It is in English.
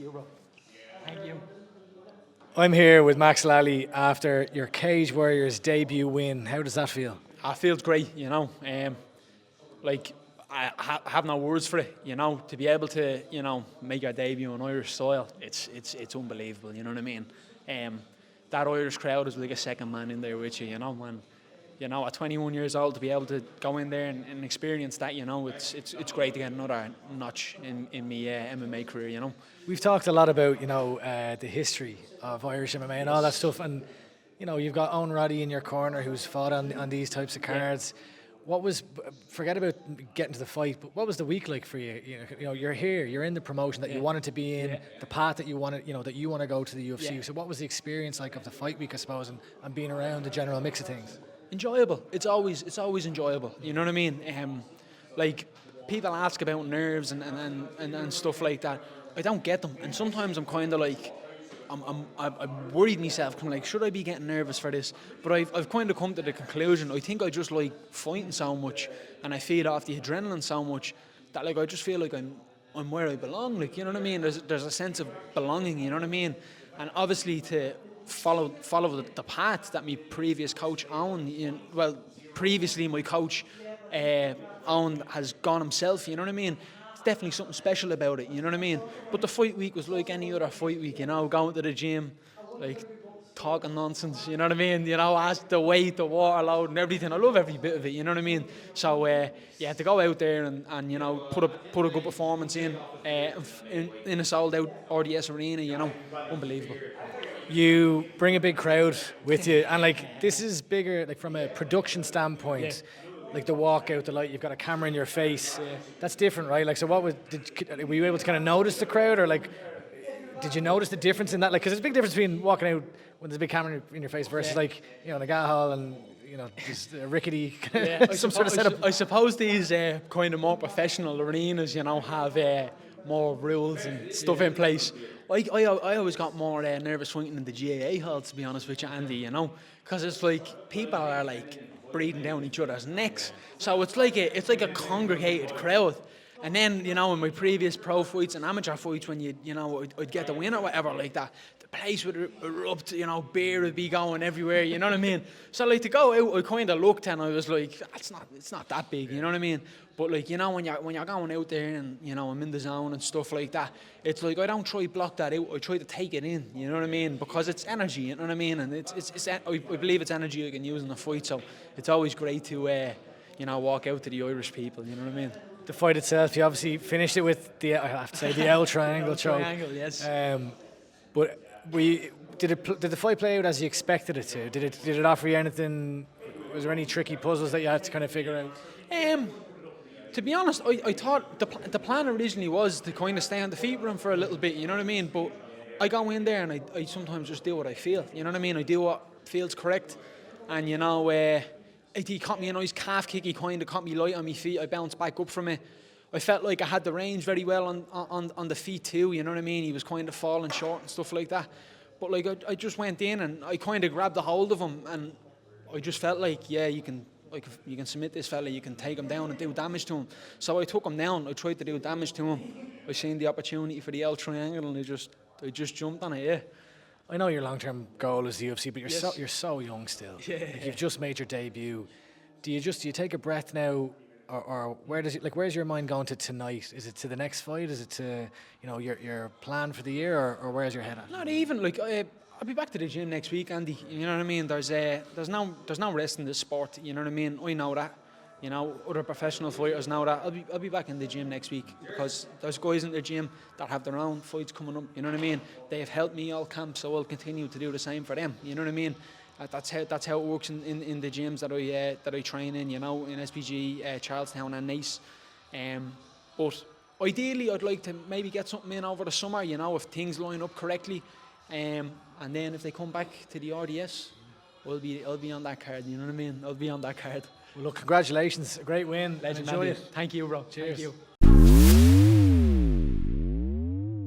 you, bro. Thank you. I'm here with Max Lally after your Cage Warriors debut win. How does that feel? It feels great, you know. Like have no words for it, you know. To be able to, you know, make our debut on Irish soil, it's unbelievable. You know what I mean? That Irish crowd is like a second man in there with you, you know. And you know, at 21 years old, to be able to go in there and experience that, you know, it's great to get another notch in my MMA career, you know. We've talked a lot about, you know, the history of Irish MMA and all that stuff, and you know, you've got Owen Roddy in your corner who's fought on these types of cards. What was, forget about getting to the fight, but what was the week like for you? You know, you're here, you're in the promotion that you wanted to be in, the path that you wanted, you know, that you want to go to the UFC. So what was the experience like of the fight week, I suppose, and being around the general mix of things? Enjoyable. It's always enjoyable. You know what I mean? Like people ask about nerves and stuff like that. I don't get them, and sometimes I'm kind of like, I'm worried myself. I'm like, should I be getting nervous for this? But I've kind of come to the conclusion. I think I just like fighting so much, and I feed off the adrenaline so much that like I just feel like I'm where I belong. Like, you know what I mean? There's a sense of belonging. You know what I mean? And obviously to follow the path that my previous coach Owen, you know, well, previously my coach Owen has gone himself. You know what I mean? Definitely something special about it, you know what I mean? But the fight week was like any other fight week, you know, going to the gym, like talking nonsense, you know what I mean? You know, ask the weight, the water load and everything. I love every bit of it, you know what I mean? So yeah, to go out there and you know, put a good performance in a sold out RDS arena, you know, unbelievable. You bring a big crowd with you, and like this is bigger, like from a production standpoint. Like the walk out, the light, you've got a camera in your face. That's different, right? Like, so what was? Were you able to kind of notice the crowd, or like, did you notice the difference in that? Like, because there's a big difference between walking out when there's a big camera in your face versus like, you know, in a gas hall and you know, just a rickety some sort of setup. I suppose these kind of more professional arenas, you know, have more rules and stuff in place. I always got more nervous fighting in the GAA hall, to be honest with you, Andy. You know, because it's like people are like breathing down each other's necks. So it's like a congregated crowd. And then, you know, in my previous pro fights and amateur fights, when you know, I'd get the win or whatever like that, the place would erupt, you know, beer would be going everywhere, you know what I mean? So like to go out, I kind of looked and I was like, it's not that big, you know what I mean? But like, you know, when you're going out there and, you know, I'm in the zone and stuff like that, it's like I don't try to block that out, I try to take it in, you know what I mean? Because it's energy, you know what I mean? And I believe it's energy I can use in the fight, so it's always great to, you know, walk out to the Irish people, you know what I mean? The fight itself, you obviously finished it with the, I have to say, the L triangle choke. Triangle, yes. But did the fight play out as you expected it to? Did it offer you anything? Was there any tricky puzzles that you had to kind of figure out? To be honest, I thought the plan originally was to kind of stay on the feet room for a little bit, you know what I mean? But I go in there and I sometimes just do what I feel, you know what I mean? I do what feels correct, and you know, he caught me a nice calf kick. He kind of caught me light on my feet. I bounced back up from it. I felt like I had the range very well on the feet too. You know what I mean? He was kind of falling short and stuff like that. But like I just went in and I kind of grabbed a hold of him, and I just felt like, yeah, you can submit this fella. You can take him down and do damage to him. So I took him down. I tried to do damage to him. I seen the opportunity for the L triangle, and I just jumped on it. Yeah. I know your long-term goal is the UFC, but you're so young still. Yeah. Like you've just made your debut. Do you take a breath now, or where's your mind going to tonight? Is it to the next fight? Is it to, you know, your plan for the year, or where's your head at? Not even like I'll be back to the gym next week, Andy. You know what I mean? There's no rest in this sport. You know what I mean? I know that. You know, other professional fighters know that. I'll be back in the gym next week, because there's guys in the gym that have their own fights coming up. You know what I mean? They have helped me all camp, so I'll continue to do the same for them. You know what I mean? That's how it works in the gyms that I train in. You know, in SPG, Charlestown and Nice. But ideally, I'd like to maybe get something in over the summer. You know, if things line up correctly, and then if they come back to the RDS, I'll be on that card. You know what I mean? I'll be on that card. Well, look, congratulations. A great win. Legend. Enjoy it. Thank you, bro. Cheers. Thank you.